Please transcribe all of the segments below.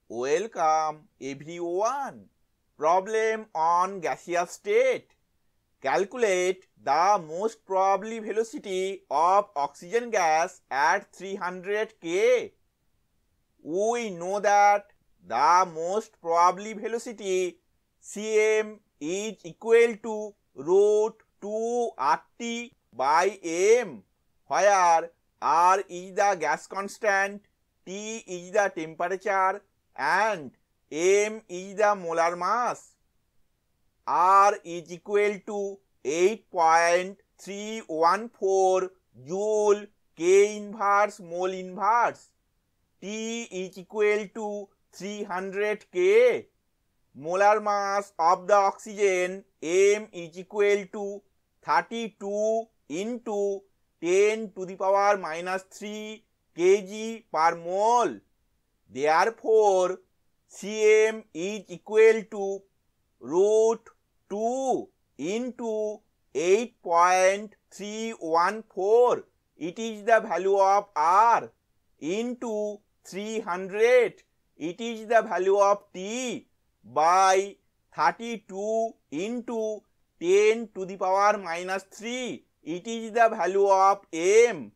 Welcome everyone. Problem on gaseous state. Calculate the most probable velocity of oxygen gas at 300 K. We know that the most probable velocity Cm is equal to root 2 RT by M, where R is the gas constant, T is the temperature, and M is the molar mass. R is equal to 8.314 joule K inverse mole inverse. T is equal to 300 K. Molar mass of the oxygen M is equal to 32 into 10 to the power minus 3 kg per mole. Therefore, Cm is equal to root 2 into 8.314. It is the value of R into 300. It is the value of T by 32 into 10 to the power minus 3. It is the value of M,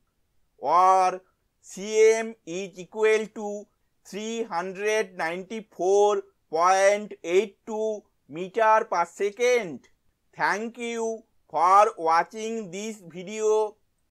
or Cm is equal to 394.82 meter per second. Thank you for watching this video.